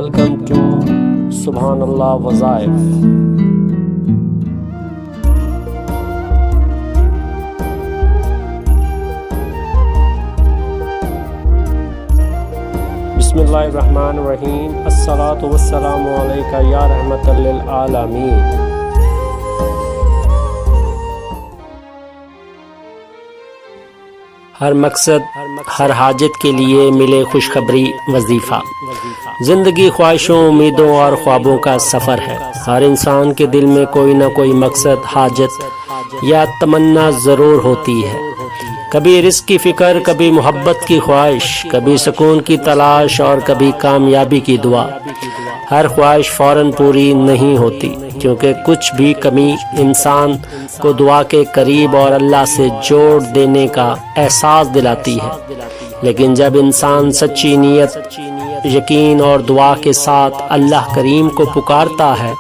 welcome to Subhanallah Wazaif. Bismillahirrahmanirrahim. Assalatu wassalamu alayka ya rahmatan lil alamin. ہر مقصد ہر حاجت کے لیے ملے خوشخبری وظیفہ۔ زندگی خواہشوں، امیدوں اور خوابوں کا سفر ہے۔ ہر انسان کے دل میں کوئی نہ کوئی مقصد، حاجت یا تمنا ضرور ہوتی ہے۔ کبھی رزق کی فکر، کبھی محبت کی خواہش، کبھی سکون کی تلاش اور کبھی کامیابی کی دعا۔ ہر خواہش فوراً پوری نہیں ہوتی، کیونکہ کچھ بھی کمی انسان کو دعا کے قریب اور اللہ سے جوڑ دینے کا احساس دلاتی ہے۔ لیکن جب انسان سچی نیت، یقین اور دعا کے ساتھ اللہ کریم کو پکارتا ہے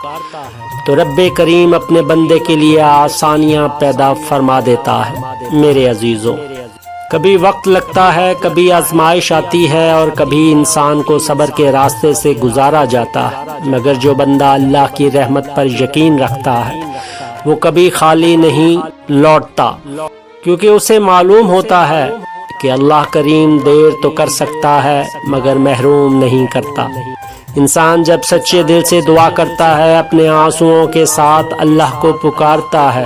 تو رب کریم اپنے بندے کے لیے آسانیاں پیدا فرما دیتا ہے۔ میرے عزیزوں، کبھی وقت لگتا ہے، کبھی آزمائش آتی ہے اور کبھی انسان کو صبر کے راستے سے گزارا جاتا ہے، مگر جو بندہ اللہ کی رحمت پر یقین رکھتا ہے وہ کبھی خالی نہیں لوٹتا، کیونکہ اسے معلوم ہوتا ہے کہ اللہ کریم دیر تو کر سکتا ہے مگر محروم نہیں کرتا۔ انسان جب سچے دل سے دعا کرتا ہے، اپنے آنسوؤں کے ساتھ اللہ کو پکارتا ہے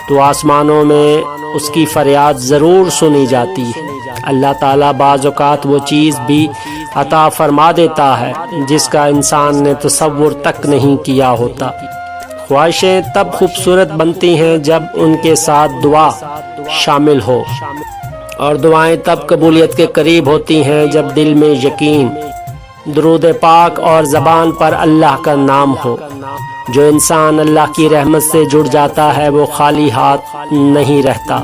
تو آسمانوں میں اس کی فریاد ضرور سنی جاتی ہے۔ اللہ تعالیٰ بعض اوقات وہ چیز بھی عطا فرما دیتا ہے جس کا انسان نے تصور تک نہیں کیا ہوتا۔ خواہشیں تب خوبصورت بنتی ہیں جب ان کے ساتھ دعا شامل ہو، اور دعائیں تب قبولیت کے قریب ہوتی ہیں جب دل میں یقین، درود پاک اور زبان پر اللہ کا نام ہو۔ جو انسان اللہ کی رحمت سے جڑ جاتا ہے وہ خالی ہاتھ نہیں رہتا۔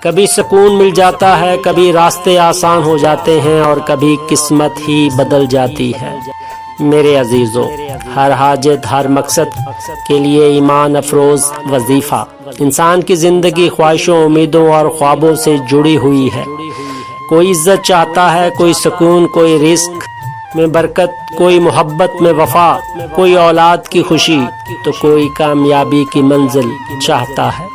کبھی سکون مل جاتا ہے، کبھی راستے آسان ہو جاتے ہیں اور کبھی قسمت ہی بدل جاتی ہے۔ میرے عزیزوں، ہر حاجت، ہر مقصد کے لیے ایمان افروز وظیفہ۔ انسان کی زندگی خواہشوں، امیدوں اور خوابوں سے جڑی ہوئی ہے۔ کوئی عزت چاہتا ہے، کوئی سکون، کوئی رزق میں برکت، کوئی محبت میں وفا، کوئی اولاد کی خوشی تو کوئی کامیابی کی منزل چاہتا ہے۔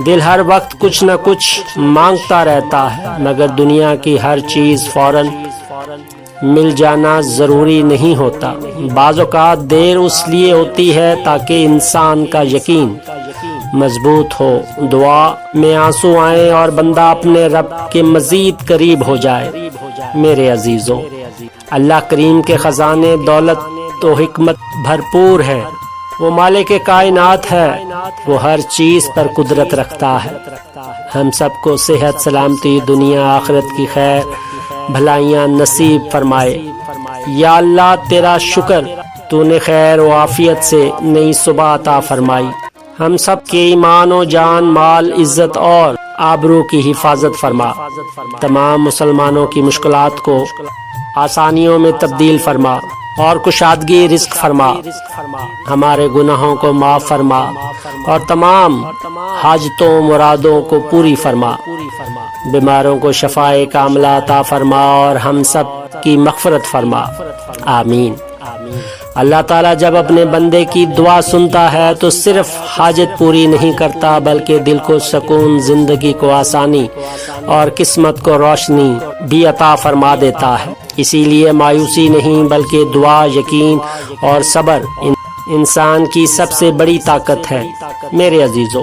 دل ہر وقت کچھ نہ کچھ مانگتا رہتا ہے، مگر دنیا کی ہر چیز فوراً مل جانا ضروری نہیں ہوتا۔ بعض اوقات دیر اس لیے ہوتی ہے تاکہ انسان کا یقین مضبوط ہو، دعا میں آنسو آئیں اور بندہ اپنے رب کے مزید قریب ہو جائے۔ میرے عزیزوں، اللہ کریم کے خزانے دولت و حکمت بھرپور ہے۔ وہ مالک کائنات ہے، وہ ہر چیز پر قدرت رکھتا ہے۔ ہم سب کو صحت، سلامتی، دنیا آخرت کی خیر بھلائیاں نصیب فرمائے۔ یا اللہ تیرا شکر، تو نے خیر و عافیت سے نئی صبح عطا فرمائی۔ ہم سب کے ایمان و جان، مال، عزت اور آبرو کی حفاظت فرما۔ تمام مسلمانوں کی مشکلات کو آسانیوں میں تبدیل فرما اور کشادگی رزق فرما۔ ہمارے گناہوں کو معاف فرما اور تمام حاجتوں مرادوں کو پوری فرما۔ بیماروں کو شفائے کاملہ عطا فرما اور ہم سب کی مغفرت فرما۔ آمین۔ اللہ تعالیٰ جب اپنے بندے کی دعا سنتا ہے تو صرف حاجت پوری نہیں کرتا بلکہ دل کو سکون، زندگی کو آسانی اور قسمت کو روشنی بھی عطا فرما دیتا ہے۔ اسی لیے مایوسی نہیں بلکہ دعا، یقین اور صبر انسان کی سب سے بڑی طاقت ہے۔ میرے عزیزوں،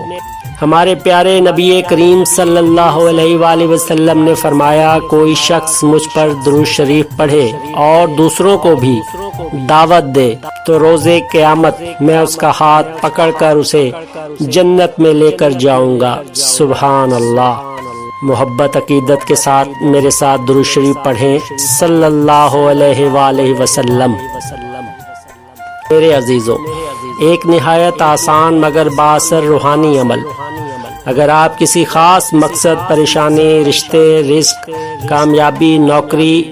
ہمارے پیارے نبی کریم صلی اللہ علیہ وآلہ وسلم نے فرمایا، کوئی شخص مجھ پر درود شریف پڑھے اور دوسروں کو بھی دعوت دے تو روز قیامت میں اس کا ہاتھ پکڑ کر اسے جنت میں لے کر جاؤں گا۔ سبحان اللہ۔ محبت عقیدت کے ساتھ میرے ساتھ درود شریف پڑھیں، صلی اللہ علیہ وآلہ وسلم۔ میرے عزیزوں، ایک نہایت آسان مگر بااثر روحانی عمل۔ اگر آپ کسی خاص مقصد، پریشانی، رشتے، رزق، کامیابی، نوکری،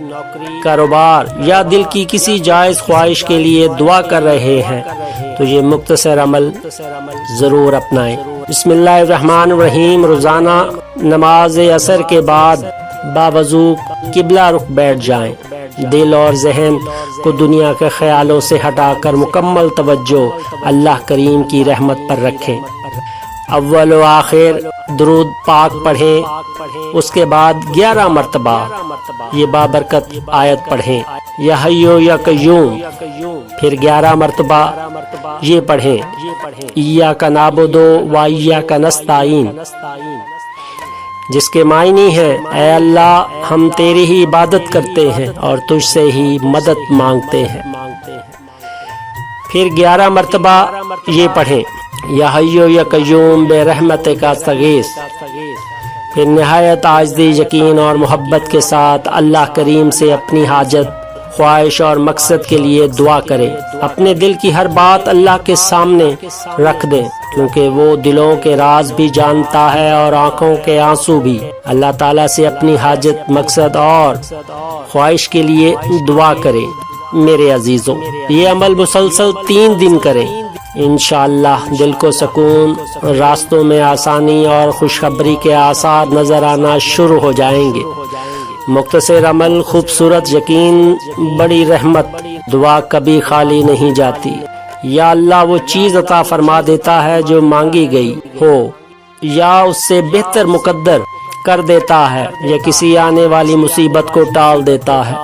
کاروبار یا دل کی کسی جائز خواہش کے لیے دعا کر رہے ہیں تو یہ مختصر عمل ضرور اپنائیں۔ بسم اللہ الرحمن الرحیم۔ روزانہ نماز عصر کے بعد باوضو قبلہ رخ بیٹھ جائیں۔ دل اور ذہن کو دنیا کے خیالوں سے ہٹا کر مکمل توجہ اللہ کریم کی رحمت پر رکھیں۔ اول و آخر درود پاک پڑھیں، اس کے بعد 11 مرتبہ یہ بابرکت آیت پڑھیں، یا حیو یا قیوم، پھر 11 مرتبہ یہ پڑھیں، ایاک نعبد و ایاک نستعین، جس کے معنی ہیں اے اللہ ہم تیری ہی عبادت کرتے ہیں اور تجھ سے ہی مدد مانگتے ہیں۔ پھر 11 مرتبہ یہ پڑھیں، یا حیو یا قیوم برحمتک استغیث، پھر نہایت عاجزی، یقین اور محبت کے ساتھ اللہ کریم سے اپنی حاجت، خواہش اور مقصد کے لیے دعا کریں۔ اپنے دل کی ہر بات اللہ کے سامنے رکھ دیں، کیونکہ وہ دلوں کے راز بھی جانتا ہے اور آنکھوں کے آنسو بھی۔ اللہ تعالیٰ سے اپنی حاجت، مقصد اور خواہش کے لیے دعا کریں۔ میرے عزیزوں، یہ عمل مسلسل 3 دن کریں، انشاءاللہ دل کو سکون، راستوں میں آسانی اور خوشخبری کے آثار نظر آنا شروع ہو جائیں گے۔ مختصر عمل، خوبصورت یقین، بڑی رحمت۔ دعا کبھی خالی نہیں جاتی۔ یا اللہ وہ چیز عطا فرما دیتا ہے جو مانگی گئی ہو، یا اس سے بہتر مقدر کر دیتا ہے، یا کسی آنے والی مصیبت کو ٹال دیتا ہے۔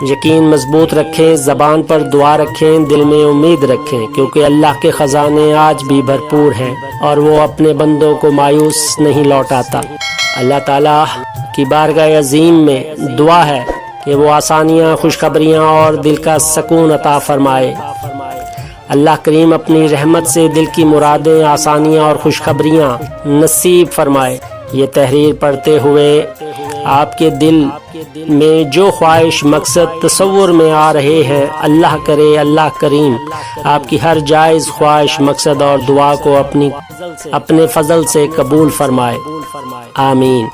یقین مضبوط رکھیں، زبان پر دعا رکھیں، دل میں امید رکھیں، کیونکہ اللہ کے خزانے آج بھی بھرپور ہیں اور وہ اپنے بندوں کو مایوس نہیں لوٹاتا۔ اللہ تعالیٰ کی بارگاہ عظیم میں دعا ہے کہ وہ آسانیاں، خوشخبریاں اور دل کا سکون عطا فرمائے۔ اللہ کریم اپنی رحمت سے دل کی مرادیں، آسانیاں اور خوشخبریاں نصیب فرمائے۔ یہ تحریر پڑھتے ہوئے آپ کے دل میں جو خواہش، مقصد تصور میں آ رہے ہیں، اللہ کرے اللہ کریم آپ کی ہر جائز خواہش، مقصد اور دعا کو اپنے فضل سے قبول فرمائے۔ آمین۔